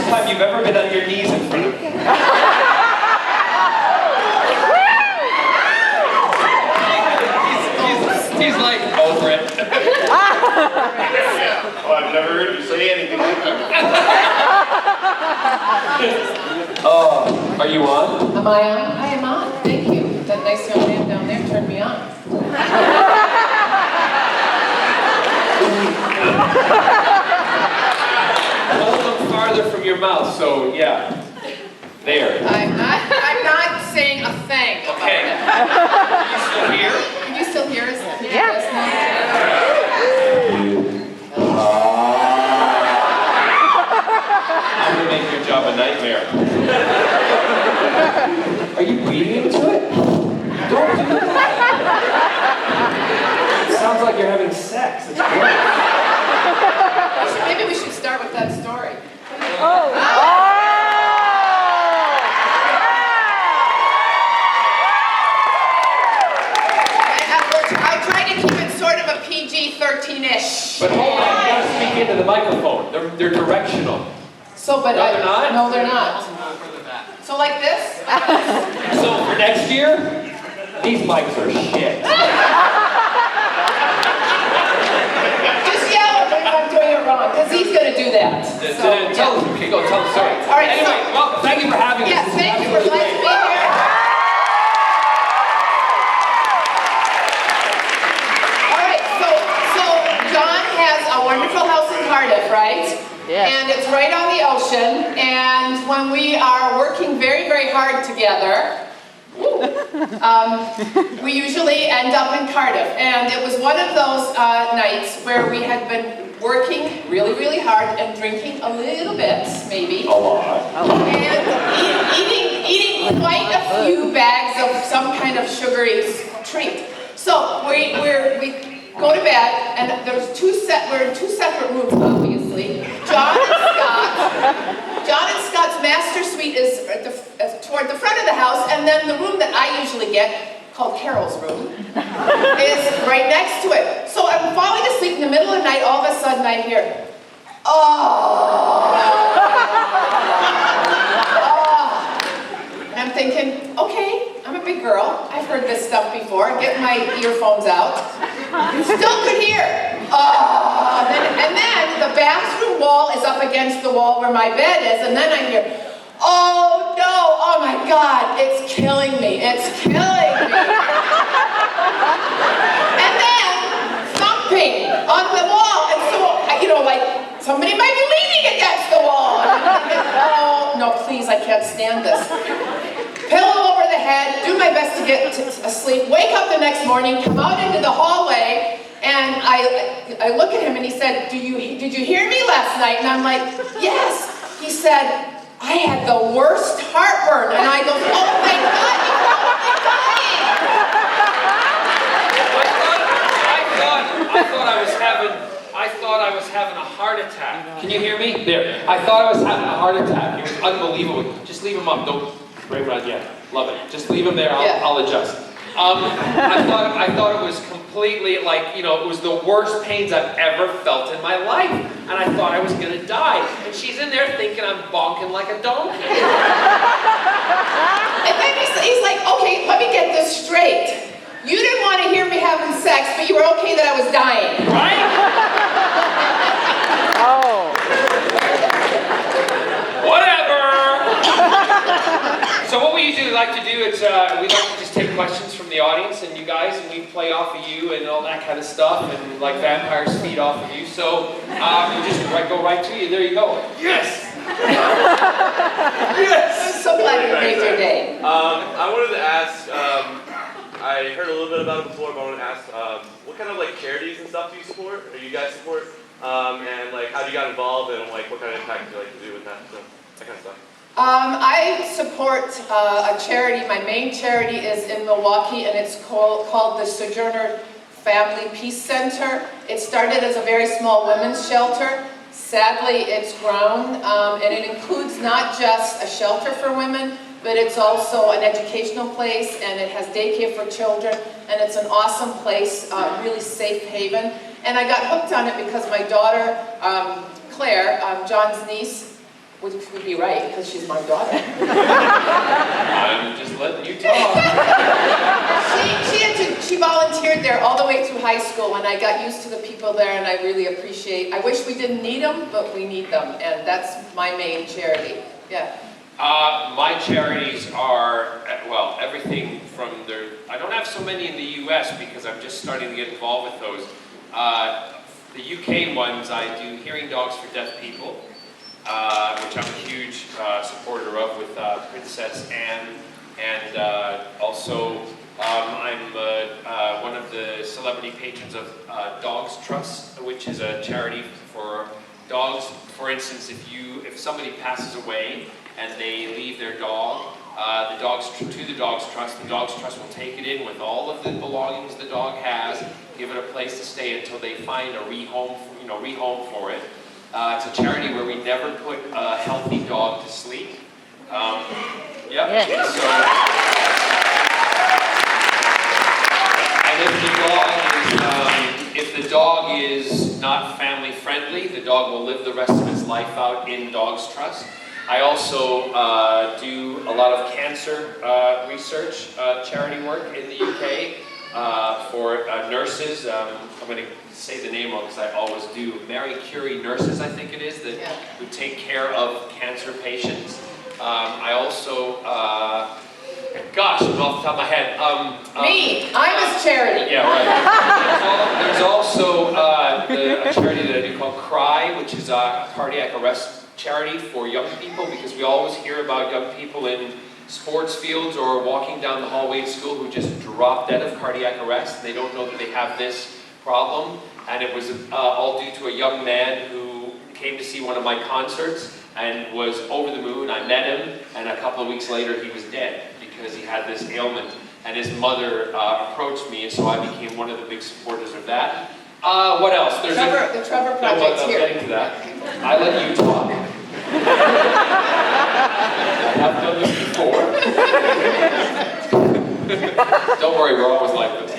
time you've ever been on your knees in front of me. He's like, over it. Oh, I've never heard you say anything like that. Oh, are you on? Am I on? I am on. Thank you. That nice young man down there turned me on. Hold them farther from your mouth, so yeah. There. I'm not saying a thing about Okay. it. Are you still here? Are you still here? Yeah. I'm gonna make your job a nightmare. Are you bleeding into it? Don't do that. It sounds like you're having sex. It's great. Maybe we should start with that story. I'll try to keep it sort of a PG-13-ish. But hold on, you gotta speak into the microphone. They're directional. So, but No, they're not? No, they're not. So like this? So for next year, these mics are shit. Just yell if I'm doing it wrong, because he's going to do that. Tell us, okay, go tell the story. All right, anyway, well, thank you for having us. Yes, thank you. We're glad to be here. All right, so John has a wonderful house in Cardiff, right? Yeah. And it's right on the ocean. And when we are working very, very hard together, we usually end up in Cardiff. And it was one of those nights where we had been working really, really hard and drinking a little bit, maybe. A lot. And eating quite a few bags of some kind of sugary treat. So we go to bed, and we're in two separate rooms, obviously. John and Scott's master suite is toward the front of the house, and then the room that I usually get, called Carole's room, is right next to it. So I'm falling asleep in the middle of the night, all of a sudden I hear, oh. And I'm thinking, okay, I'm a big girl. I've heard this stuff before. I get my earphones out. Still could hear. And then the bathroom wall is up against the wall where my bed is, and then I hear, oh no, oh my God, it's killing me. It's killing me. And then thumping on the wall, and so, like somebody might be leaning against the wall. And I'm thinking, oh no, please, I can't stand this. Pillow over the head, do my best to get asleep, wake up the next morning, come out into the hallway, and I look at him and he said, did you hear me last night? And I'm like, yes. He said, I had the worst heartburn. And I go, oh my God, you're I thought I was having a heart attack. Can you hear me? There. I thought I was having a heart attack. It was unbelievable. Just leave him up. Don't break around yet. Love it. Just leave him there. I'll adjust. I thought it was completely it was the worst pains I've ever felt in my life. And I thought I was going to die. And she's in there thinking I'm bonking like a donkey. And then he's like, okay, let me get this straight. You didn't want to hear me having sex, but you were okay that I was dying. Right? Oh. Whatever. So what we usually like to do is we like to just take questions from the audience and you guys, and we play off of you and all that kind of stuff, and like vampires feed off of you. So you just go right to you. There you go. Yes. Yes. I'm so glad you made your day. I wanted to ask. I heard a little bit about it before, but I wanted to ask, what kind of charities and stuff do you support, or you guys support, and how you got involved, and what kind of impact do you like to do with that, so that kind of stuff. I support a charity. My main charity is in Milwaukee, and it's called the Sojourner Family Peace Center. It started as a very small women's shelter. Sadly, it's grown, and it includes not just a shelter for women, but it's also an educational place, and it has daycare for children, and it's an awesome place, really safe haven. And I got hooked on it because my daughter, Claire, John's niece, which would be right, because she's my daughter. I'm just letting you talk. She volunteered there all the way through high school, and I got used to the people there, and I really appreciate. I wish we didn't need them, but we need them, and that's my main charity. Yeah. My charities are, well, everything from their, I don't have so many in the US because I'm just starting to get involved with those. The UK ones, I do Hearing Dogs for Deaf People, which I'm a huge supporter of with Princess Anne, and also I'm one of the celebrity patrons of Dogs Trust, which is a charity for dogs. For instance, if somebody passes away and they leave their dog, to the Dogs Trust will take it in with all of the belongings the dog has, give it a place to stay until they find a rehome for it. It's a charity where we never put a healthy dog to sleep. And if the dog is not family friendly, the dog will live the rest of its life out in Dogs Trust. I also do a lot of cancer research charity work in the UK for nurses. I'm going to say the name wrong because I always do. Marie Curie nurses, I think it is, who take care of cancer patients. I also, gosh, off the top of my head. Me, I'm a charity. Yeah, right. There's also a charity that I do called CRY, which is a cardiac arrest charity for young people, because we always hear about young people in sports fields or walking down the hallway at school who just drop dead of cardiac arrest. They don't know that they have this problem, and it was all due to a young man who came to see one of my concerts and was over the moon. I met him, and a couple of weeks later he was dead because he had this ailment, and his mother approached me, and so I became one of the big supporters of that. What else? The Trevor Project's I'm here. getting to that. I let you talk. I have done this before. Don't worry, we're always like this.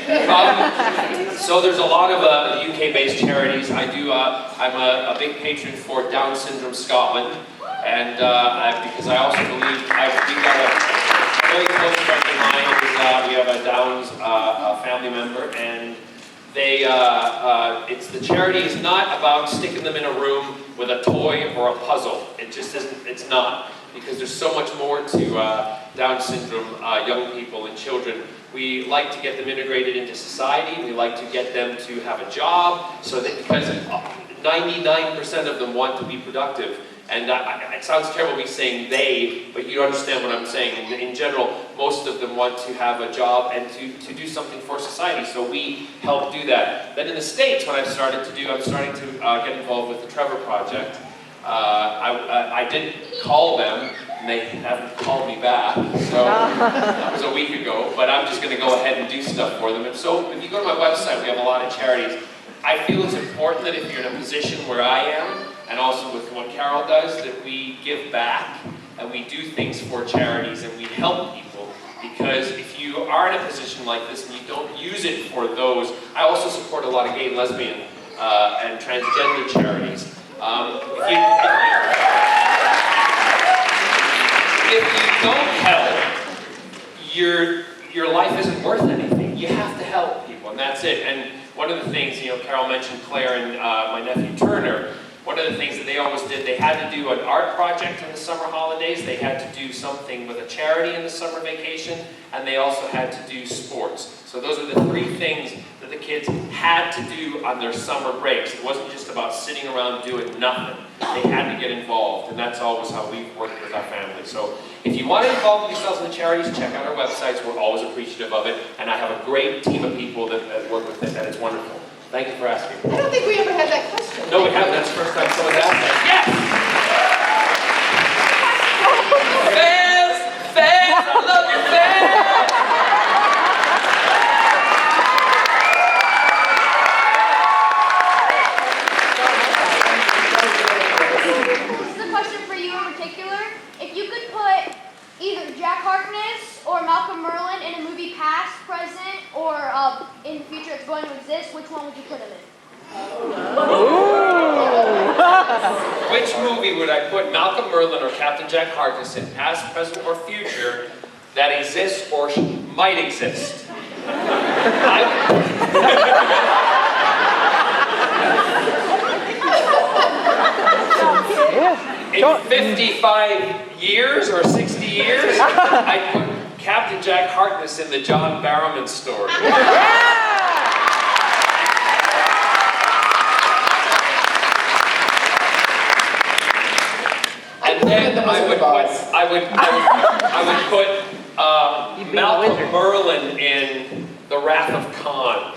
So there's a lot of UK-based charities. I'm a big patron for Down Syndrome Scotland, and because I also believe we've got a very close friend of mine. We have a Downs family member, and the charity is not about sticking them in a room with a toy or a puzzle. It just isn't. It's not, because there's so much more to Down syndrome young people and children. We like to get them integrated into society. We like to get them to have a job, so that, because 99% of them want to be productive. And it sounds terrible me saying they, but you understand what I'm saying. In general, most of them want to have a job and to do something for society, so we help do that. Then in the States, what I'm starting to get involved with the Trevor Project. I did call them, and they haven't called me back, so that was a week ago, but I'm just going to go ahead and do stuff for them. And so if you go to my website, we have a lot of charities. I feel it's important that if you're in a position where I am, and also with what Carole does, that we give back and we do things for charities and we help people. Because if you are in a position like this and you don't use it for those, I also support a lot of gay and lesbian and transgender charities. If you don't help, your life isn't worth anything. You have to help people, and that's it. And one of the things, Carole mentioned Claire and my nephew Turner. One of the things that they always did, they had to do an art project in the summer holidays, they had to do something with a charity in the summer vacation, and they also had to do sports. So those are the three things that the kids had to do on their summer breaks. It wasn't just about sitting around doing nothing. They had to get involved, and that's always how we've worked with our family. So if you want to involve yourselves in the charities, check out our websites. We're always appreciative of it, and I have a great team of people that work with it, and it's wonderful. Thank you for asking. I don't think we ever had that question. No, we haven't. That's the first time someone's asked that. Yes! Fans! I love you, fans! This is a question for you in particular. If you could put either Jack Harkness or Malcolm Merlin in a movie past, present, or in the future it's going to exist, which one would you put him in? Which movie would I put Malcolm Merlin or Captain Jack Harkness in, past, present, or future, that exists or might exist? In 55 years or 60 years, I'd put Captain Jack Harkness in the John Barrowman story. And then I would put Malcolm Merlin in The Wrath of Khan.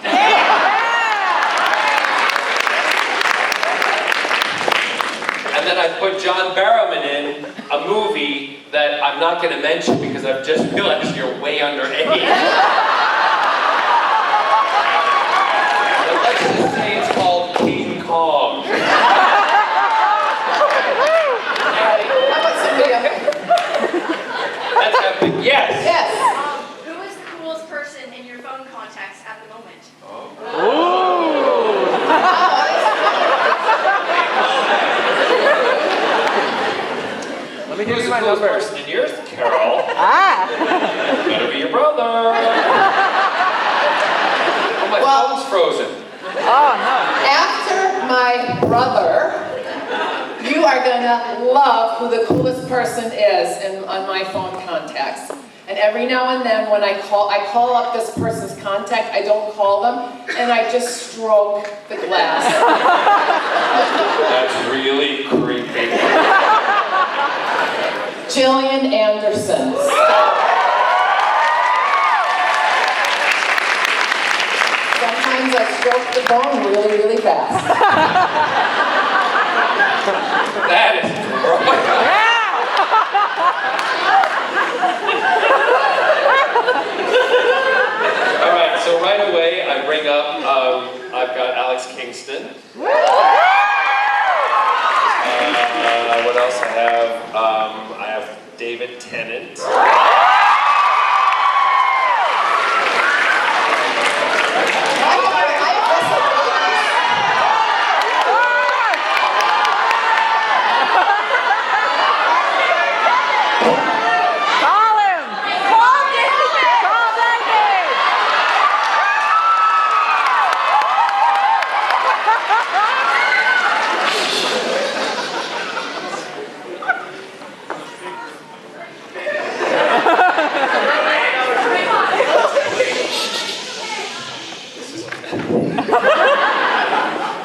And then I put John Barrowman in a movie that I'm not going to mention because I've just realized you're way underage. But let's just say it's called King Kong. That's epic. Yes. Yes. Who is the coolest person in your phone contacts at the moment? Let me give you my number. Person in yours, Carole. Better be your brother. Oh, my phone's frozen. Oh, no. After my brother, you are going to love who the coolest person is on my phone contacts. And every now and then when I call up this person's contact, I don't call them, and I just stroke the glass. That's really creepy. Jillian Anderson. Sometimes I stroke the phone really, really fast. That is gross. All right, so right away I bring up, I've got Alex Kingston. What else I have? I have David Tennant.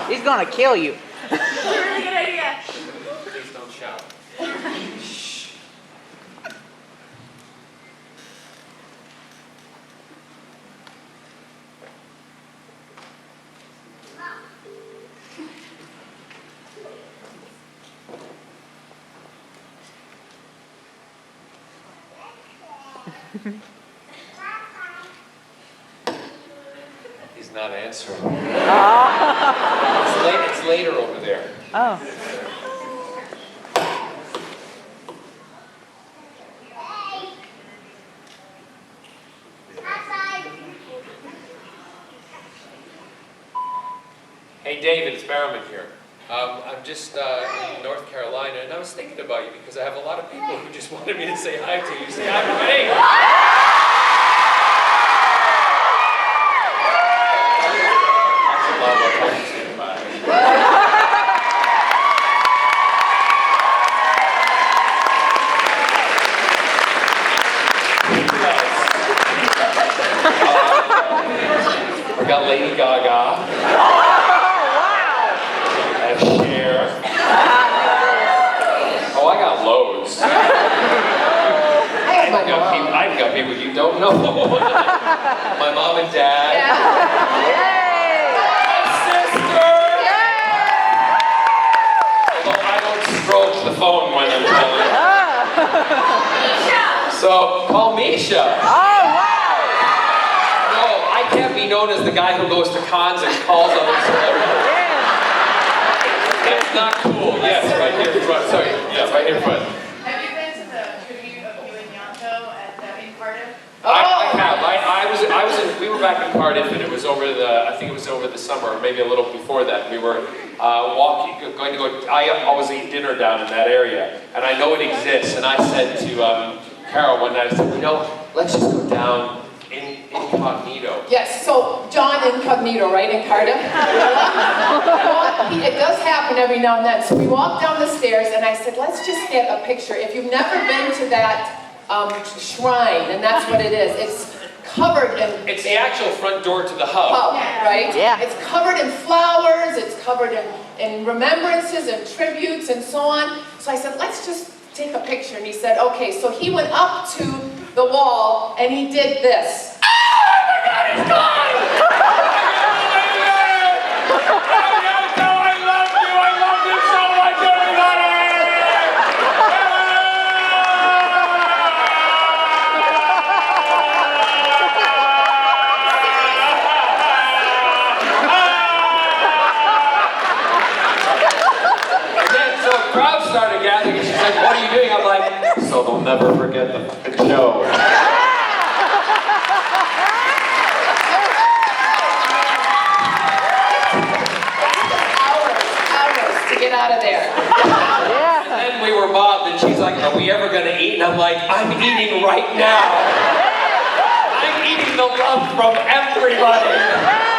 He's gonna kill you. That's a really good idea. Please don't shout. Shh. He's not answering. It's later over there. Oh. Hey David, it's Barrowman here. I'm just in North Carolina, and I was thinking about you because I have a lot of people who just wanted me to say hi to you. Say hi to me. We got Lady Gaga. And Cher. Oh, I got loads. I've got people you don't know. My mom and dad. My sister. Although I don't stroke the phone when I'm calling. So call Misha. I can't be known as the guy who goes to cons and calls on celebrities. That's not cool. Yes, right here in front. Sorry. Yeah, right here in front. Have you been to the tribute of you and Yanto in Cardiff? I have. We were back in Cardiff, and it was I think it was over the summer, or maybe a little before that. We were going to go, I always eat dinner down in that area, and I know it exists, and I said to Carole one night, I said, let's just go down incognito. Yes, so John incognito, right, in Cardiff? It does happen every now and then. So we walked down the stairs, and I said, let's just get a picture. If you've never been to that shrine, and that's what it is, it's covered in... It's the actual front door to the hub. Right? Yeah. It's covered in flowers, it's covered in remembrances and tributes and so on. So I said, let's just take a picture. And he said, okay. So he went up to the wall, and he did this. Oh my God, it's gone! Started gathering, and she's like, what are you doing? I'm like, so they'll never forget the fucking show. Hours to get out of there. And then we were mobbed, and she's like, are we ever going to eat? And I'm like, I'm eating right now. I'm eating the love from everybody.